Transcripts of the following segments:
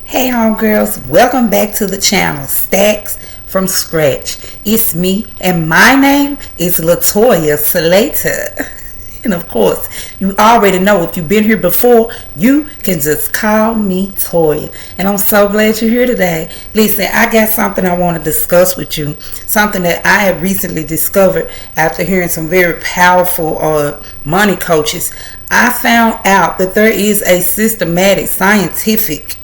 Hey homegirls, welcome back to the channel Stacks from Scratch. It's me and my name is Latoya Slater. And of course, you already know if you've been here before, you can just call me Toya. And I'm so glad you're here today. Listen, I got something I want to discuss with you. Something that I have recently discovered after hearing some very powerful money coaches. I found out that there is a systematic scientific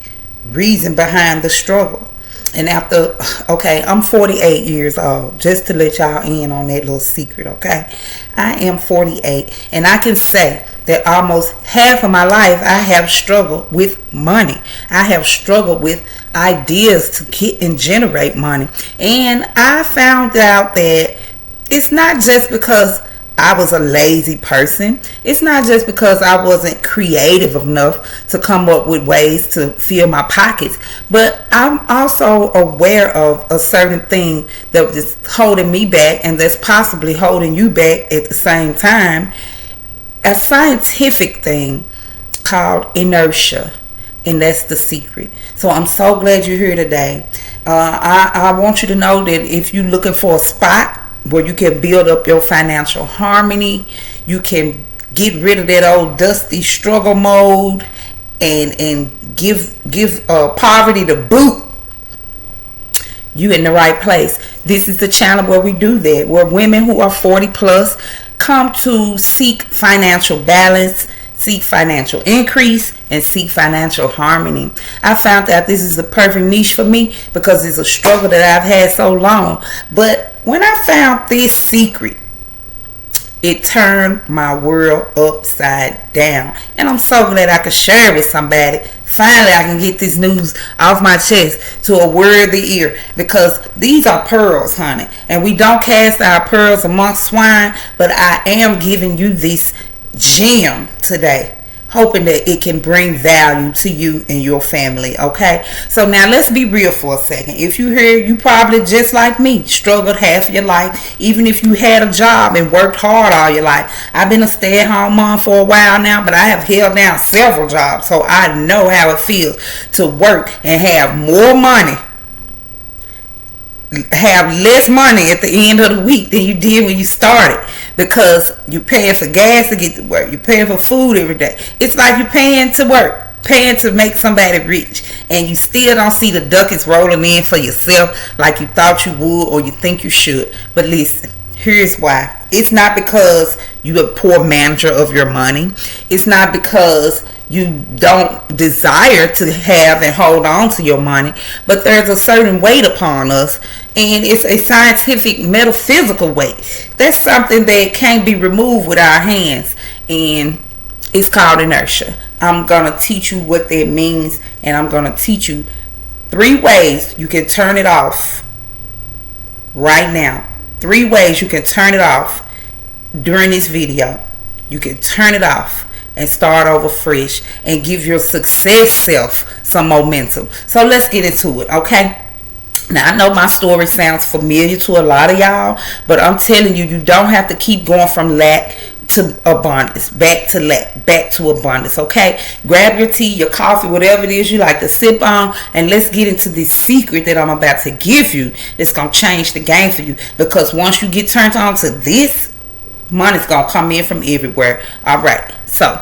reason behind the struggle. And I'm 48 years old, just to let y'all in on that little secret, okay? I am 48, and I can say that almost half of my life I have struggled with money. I have struggled with ideas to get and generate money. And I found out that it's not just because I was a lazy person. It's not just because I wasn't creative enough to come up with ways to fill my pockets, but I'm also aware of a certain thing that is holding me back and that's possibly holding you back at the same time. A scientific thing called inertia, and that's the secret. So I'm so glad you're here today. I want you to know that if you're looking for a spot where you can build up your financial harmony, you can get rid of that old dusty struggle mode and give poverty the boot, you in the right place. This is the channel where we do that, where women who are 40 plus come to seek financial balance, seek financial increase, and seek financial harmony. I found out this is the perfect niche for me because it's a struggle that I've had so long. But when I found this secret, it turned my world upside down. And I'm so glad I could share it with somebody. Finally, I can get this news off my chest to a worthy ear, because these are pearls, honey. And we don't cast our pearls amongst swine, but I am giving you this gem today, hoping that it can bring value to you and your family, okay? So now let's be real for a second. If you hear, you probably just like me struggled half your life, even if you had a job and worked hard all your life. I've been a stay-at-home mom for a while now, but I have held down several jobs, so I know how it feels to work and have more money, have less money at the end of the week than you did when you started, because you're paying for gas to get to work, you're paying for food every day. It's like you're paying to work, paying to make somebody rich, and you still don't see the ducats rolling in for yourself like you thought you would or you think you should. But listen, here's why. It's not because you're a poor manager of your money. It's not because you don't desire to have and hold on to your money, but there's a certain weight upon us, and it's a scientific metaphysical weight. That's something that can't be removed with our hands, and it's called inertia. I'm gonna teach you what that means, and I'm gonna teach you 3 ways you can turn it off right now. 3 ways you can turn it off during this video. You can turn it off and start over fresh and give your success self some momentum. So let's get into it, okay? Now, I know my story sounds familiar to a lot of y'all, but I'm telling you, you don't have to keep going from lack to abundance, back to lack, back to abundance, okay? Grab your tea, your coffee, whatever it is you like to sip on, and let's get into this secret that I'm about to give you that's going to change the game for you. Because once you get turned on to this, money's going to come in from everywhere. All right. So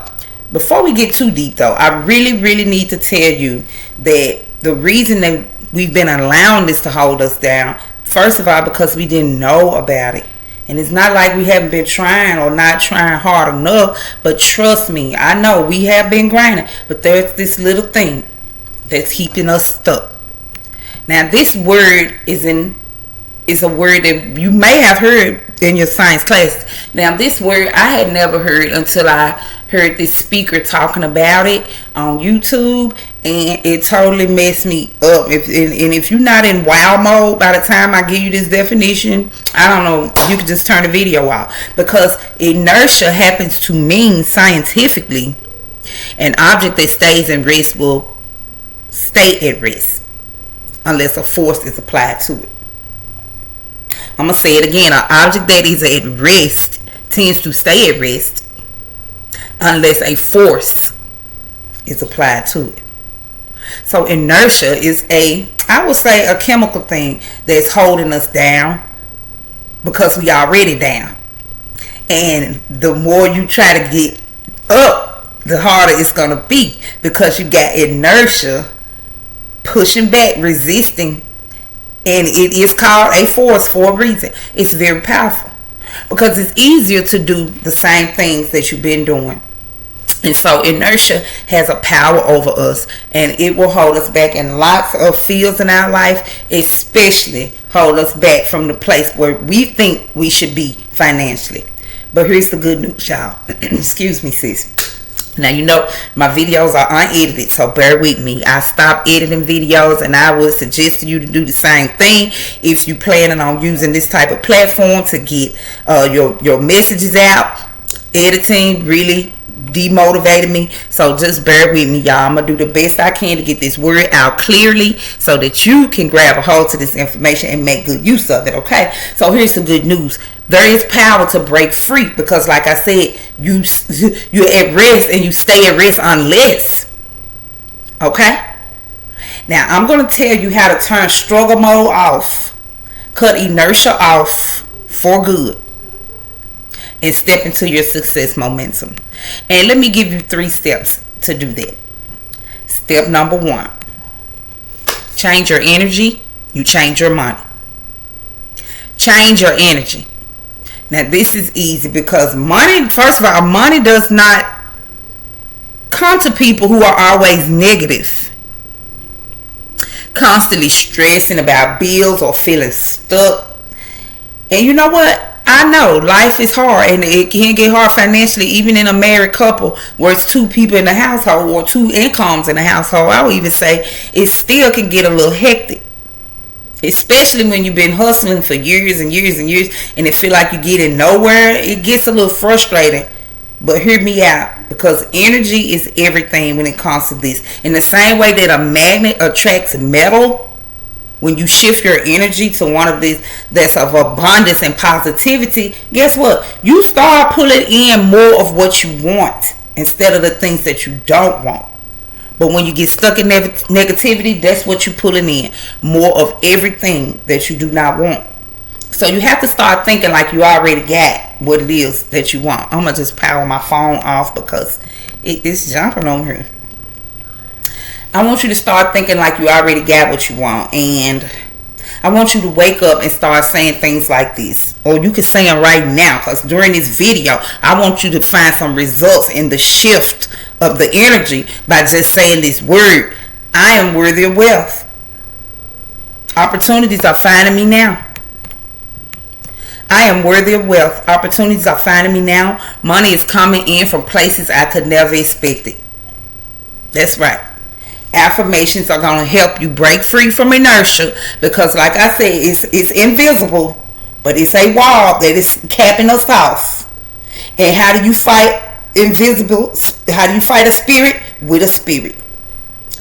before we get too deep, though, I really need to tell you that the reason that we've been allowing this to hold us down, first of all, because we didn't know about it. And it's not like we haven't been trying or not trying hard enough, but trust me, I know we have been grinding, but there's this little thing that's keeping us stuck. Now, this word is a word that you may have heard in your science class. Now, this word I had never heard until I heard this speaker talking about it on YouTube, and it totally messed me up. If you're not in wow mode by the time I give you this definition, I don't know, you can just turn the video off, because inertia happens to mean scientifically an object that stays in rest will stay at rest unless a force is applied to it. I'm going to say it again. An object that is at rest tends to stay at rest unless a force is applied to it. So inertia is I would say, a chemical thing that's holding us down because we already down. And the more you try to get up, the harder it's going to be, because you got inertia pushing back, resisting. And it is called a force for a reason. It's very powerful because it's easier to do the same things that you've been doing. And so inertia has a power over us, and it will hold us back in lots of fields in our life, especially hold us back from the place where we think we should be financially. But here's the good news, y'all. Excuse me, sis. Now, you know, my videos are unedited, so bear with me. I stopped editing videos, and I would suggest to you to do the same thing if you're planning on using this type of platform to get your messages out. Editing really demotivated me, so just bear with me, y'all. I'm gonna do the best I can to get this word out clearly so that you can grab a hold to this information and make good use of it. Okay, so here's the good news. There is power to break free, because like I said, you're at rest, and you stay at rest unless. Okay, now I'm gonna tell you how to turn struggle mode off, cut inertia off for good, and step into your success momentum. And let me give you 3 steps to do that. Step number 1, change your energy, you change your money. Change your energy. Now this is easy, because money, first of all, money does not come to people who are always negative, constantly stressing about bills or feeling stuck. And you know what? I know life is hard, and it can get hard financially, even in a married couple where it's 2 people in the household or 2 incomes in the household. I would even say it still can get a little hectic, especially when you've been hustling for years and years and years, and it feel like you're getting nowhere. It gets a little frustrating. But hear me out, because energy is everything when it comes to this. In the same way that a magnet attracts metal, when you shift your energy to one of these that's of abundance and positivity, guess what? You start pulling in more of what you want instead of the things that you don't want. But when you get stuck in negativity, that's what you're pulling in. More of everything that you do not want. So you have to start thinking like you already got what it is that you want. I'm going to just power my phone off because it's jumping on here. I want you to start thinking like you already got what you want. And I want you to wake up and start saying things like this. Or you can say them right now, because during this video, I want you to find some results in the shift of the energy by just saying this word. I am worthy of wealth. Opportunities are finding me now. I am worthy of wealth. Opportunities are finding me now. Money is coming in from places I could never expect it. That's right. Affirmations are going to help you break free from inertia, because like I said, it's invisible, but it's a wall that is capping us off. And how do you fight invisible? How do you fight a spirit? With a spirit.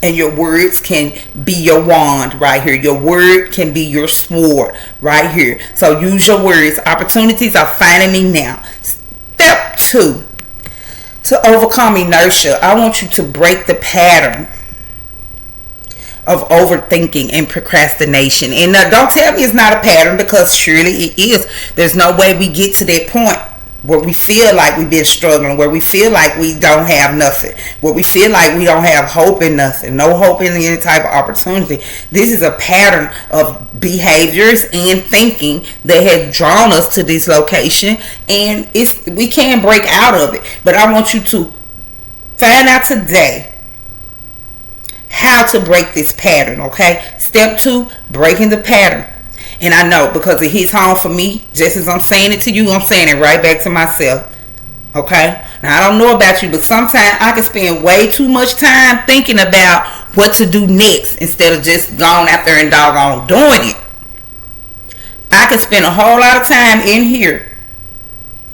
And your words can be your wand right here. Your word can be your sword right here. So use your words. Opportunities are finding me now. Step 2. To overcome inertia, I want you to break the pattern of overthinking and procrastination. And don't tell me it's not a pattern, because surely it is. There's no way we get to that point where we feel like we've been struggling, where we feel like we don't have nothing, where we feel like we don't have hope in nothing, no hope in any type of opportunity. This is a pattern of behaviors and thinking that has drawn us to this location, and we can't break out of it. But I want you to find out today how to break this pattern. Okay, step 2, breaking the pattern. And I know, because it hits home for me, just as I'm saying it to you, I'm saying it right back to myself. Okay, now I don't know about you, but sometimes I can spend way too much time thinking about what to do next instead of just going out there and doggone doing it. I can spend a whole lot of time in here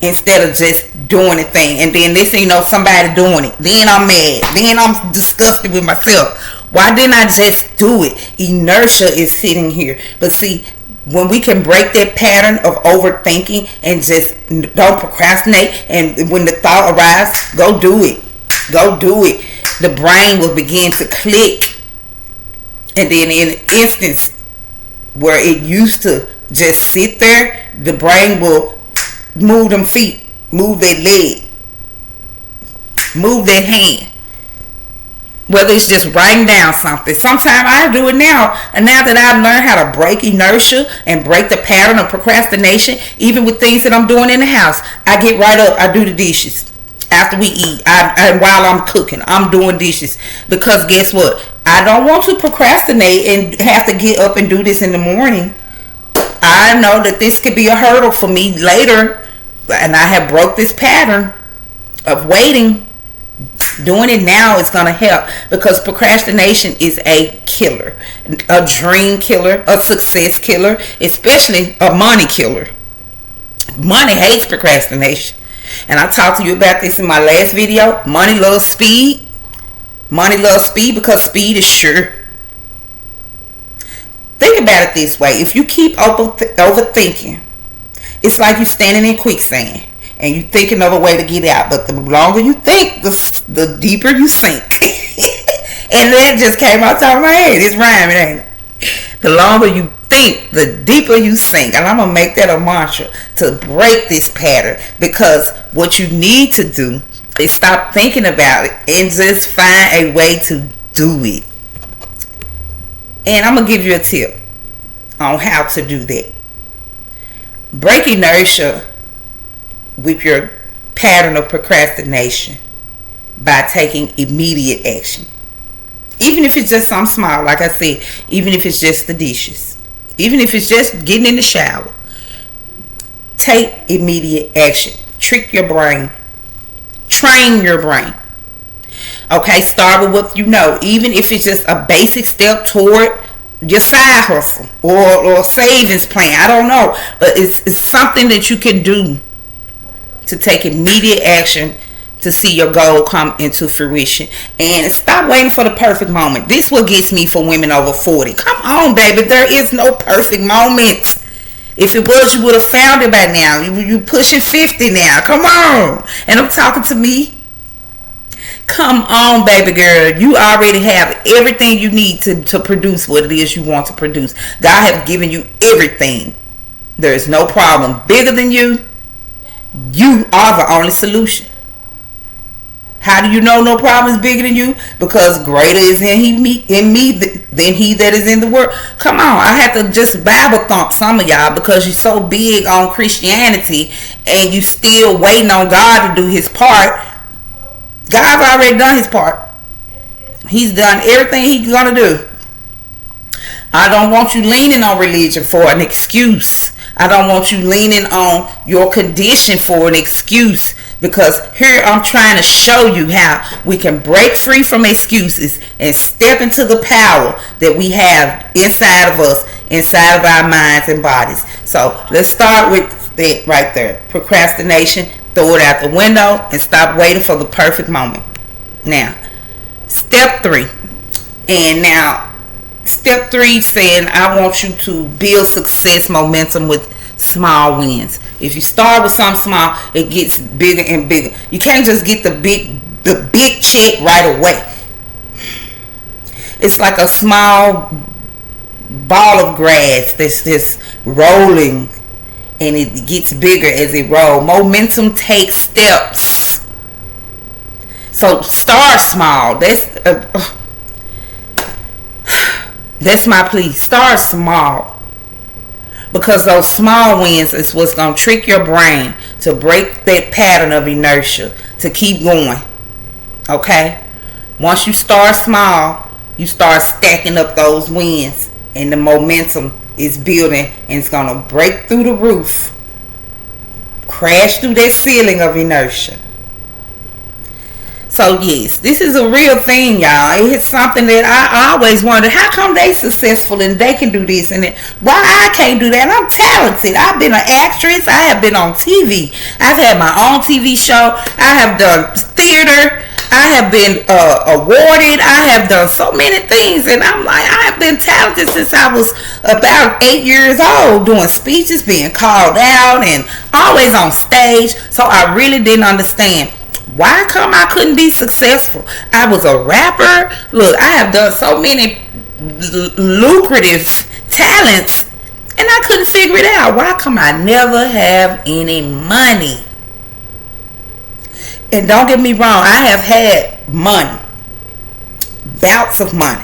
instead of just doing a thing, and then this, somebody doing it, then I'm mad, then I'm disgusted with myself. Why didn't I just do it? Inertia is sitting here. But see, when we can break that pattern of overthinking and just don't procrastinate, and when the thought arrives, go do it, the brain will begin to click And then in an instance where it used to just sit there, the brain will move them feet, move that leg, move that hand. Whether it's just writing down something. Sometimes I do it now. And now that I've learned how to break inertia and break the pattern of procrastination, even with things that I'm doing in the house, I get right up. I do the dishes. After we eat, while I'm cooking, I'm doing dishes. Because guess what? I don't want to procrastinate and have to get up and do this in the morning. I know that this could be a hurdle for me later. And I have broke this pattern of waiting. Doing it now is going to help, because procrastination is a killer, a dream killer, a success killer, especially a money killer. Money hates procrastination. And I talked to you about this in my last video. Money loves speed. Money loves speed because speed is sure. Think about it this way. If you keep overthinking, it's like you're standing in quicksand. And you're thinking of a way to get out. But the longer you think, the deeper you sink. And that just came out of my head. It's rhyming, ain't it? The longer you think, the deeper you sink. And I'm going to make that a mantra to break this pattern. Because what you need to do is stop thinking about it and just find a way to do it. And I'm going to give you a tip on how to do that. Break inertia with your pattern of procrastination by taking immediate action. Even if it's just something small, like I said, even if it's just the dishes, even if it's just getting in the shower, take immediate action. Trick your brain. Train your brain. Okay, start with what you know. Even if it's just a basic step toward your side hustle or savings plan. I don't know. But it's something that you can do to take immediate action to see your goal come into fruition. And stop waiting for the perfect moment. This is what gets me for women over 40. Come on, baby. There is no perfect moment. If it was, you would have found it by now. You pushing 50 now. Come on. And I'm talking to me. Come on, baby girl. You already have everything you need to produce what it is you want to produce. God has given you everything. There is no problem bigger than you. You are the only solution. How do you know no problem is bigger than you? Because greater is in me than he that is in the world. Come on, I have to just Bible thump some of y'all because you're so big on Christianity and you still waiting on God to do his part. God's already done his part. He's done everything he's gonna do. I don't want you leaning on religion for an excuse. I don't want you leaning on your condition for an excuse, because here I'm trying to show you how we can break free from excuses and step into the power that we have inside of us, inside of our minds and bodies. So let's start with it right there. Procrastination, throw it out the window and stop waiting for the perfect moment. Now, step 3. And now, step 3 saying I want you to build success momentum with small wins. If you start with something small, it gets bigger and bigger. You can't just get the big check right away. It's like a small ball of grass that's just rolling, and it gets bigger as it rolls. Momentum takes steps. So start small. That's my plea. Start small. Because those small wins is what's going to trick your brain to break that pattern of inertia, to keep going. Okay? Once you start small, you start stacking up those wins, and the momentum is building, and it's going to break through the roof, crash through that ceiling of inertia. So yes, this is a real thing, y'all. It's something that I always wondered, how come they successful and they can do this and that? Why I can't do that? I'm talented. I've been an actress. I have been on TV. I've had my own TV show. I have done theater. I have been awarded. I have done so many things, and I'm like, I have been talented since I was about 8 years old, doing speeches, being called out, and always on stage. So I really didn't understand why come I couldn't be successful. I was a rapper. Look, I have done so many lucrative talents, and I couldn't figure it out. Why come I never have any money? And don't get me wrong, I have had money, bouts of money,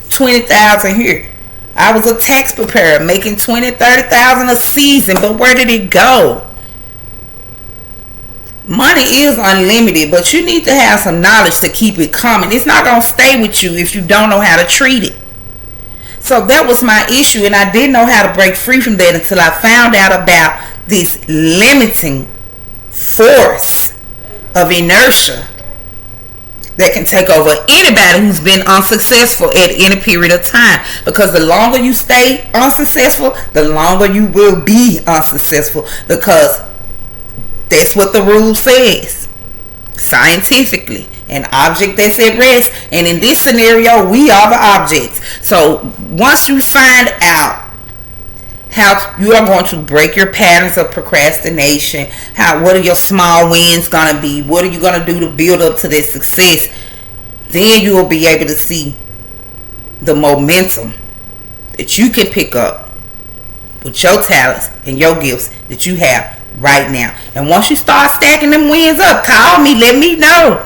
20,000 here. I was a tax preparer making 20, 30,000 a season, but where did it go? Money is unlimited, but you need to have some knowledge to keep it coming. It's not going to stay with you if you don't know how to treat it. So that was my issue, and I didn't know how to break free from that until I found out about this limiting force of inertia that can take over anybody who's been unsuccessful at any period of time. Because the longer you stay unsuccessful, the longer you will be unsuccessful, because that's what the rule says scientifically. An object that's at rest, and in this scenario, we are the objects. So once you find out how you are going to break your patterns of procrastination, what are your small wins going to be, what are you going to do to build up to that success, then you will be able to see the momentum that you can pick up with your talents and your gifts that you have right now. And once you start stacking them wins up, call me, let me know.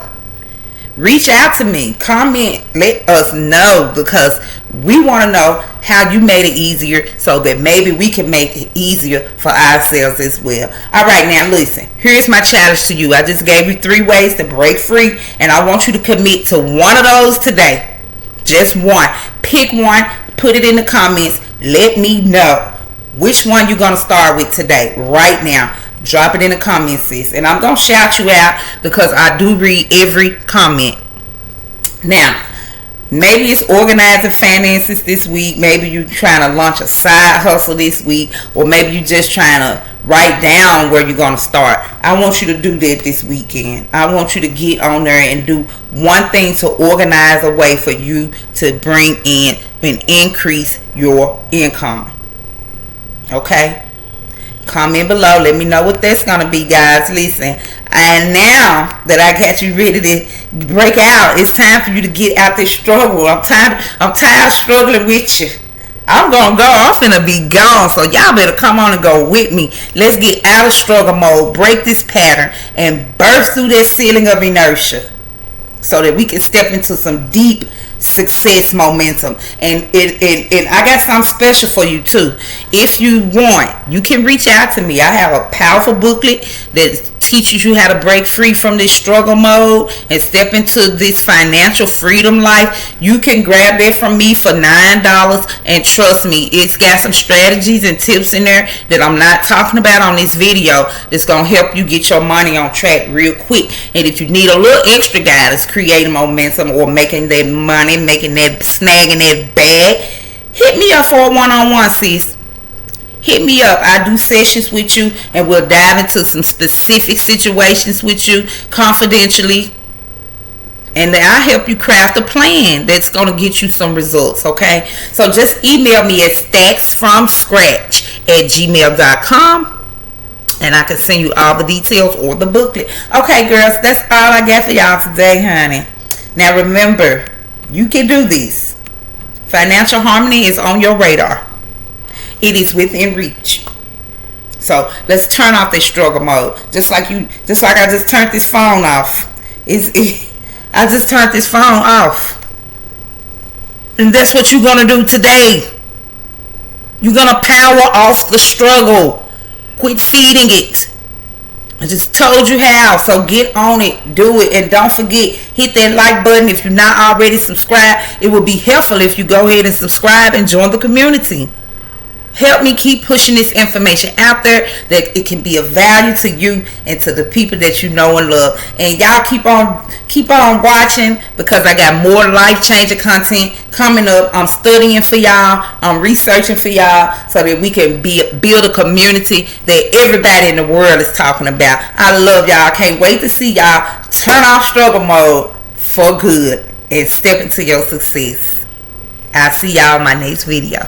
Reach out to me, comment, let us know, because we want to know how you made it easier so that maybe we can make it easier for ourselves as well. All right, now listen, here's my challenge to you. I just gave you 3 ways to break free, and I want you to commit to one of those today. Just one. Pick one, put it in the comments, let me know which one you're going to start with today, right now. Drop it in the comments, sis, and I'm going to shout you out because I do read every comment. Now, maybe it's organizing finances this week. Maybe you're trying to launch a side hustle this week, or maybe you're just trying to write down where you're going to start. I want you to do that this weekend. I want you to get on there and do one thing to organize a way for you to bring in and increase your income. Okay? Comment below. Let me know what that's going to be, guys. Listen. And now that I got you ready to break out, it's time for you to get out this struggle. I'm tired of struggling with you. I'm going to go. I'm finna be gone. So y'all better come on and go with me. Let's get out of struggle mode, break this pattern, and burst through that ceiling of inertia so that we can step into some deep success momentum. And I got something special for you too. If you want, you can reach out to me. I have a powerful booklet that teaches you how to break free from this struggle mode and step into this financial freedom life. You can grab that from me for $9, and trust me, it's got some strategies and tips in there that I'm not talking about on this video that's going to help you get your money on track real quick. And if you need a little extra guidance creating momentum or making that money, snagging that bag, hit me up for a one-on-one, sis. Hit me up. I do sessions with you, and we'll dive into some specific situations with you confidentially, and then I'll help you craft a plan that's going to get you some results. Okay, so just email me at stacksfromscratch@gmail.com, and I can send you all the details or the booklet. Okay, girls, that's all I got for y'all today, honey. Now remember, you can do this. Financial harmony is on your radar. It is within reach. So let's turn off this struggle mode. Just like I just turned this phone off. I just turned this phone off. And that's what you're going to do today. You're going to power off the struggle. Quit feeding it. I just told you how, so get on it, do it, and don't forget, hit that like button if you're not already subscribed. It would be helpful if you go ahead and subscribe and join the community. Help me keep pushing this information out there that it can be of value to you and to the people that you know and love. And y'all keep on watching, because I got more life-changing content coming up. I'm studying for y'all. I'm researching for y'all so that we can build a community that everybody in the world is talking about. I love y'all. I can't wait to see y'all turn off struggle mode for good and step into your success. I'll see y'all in my next video.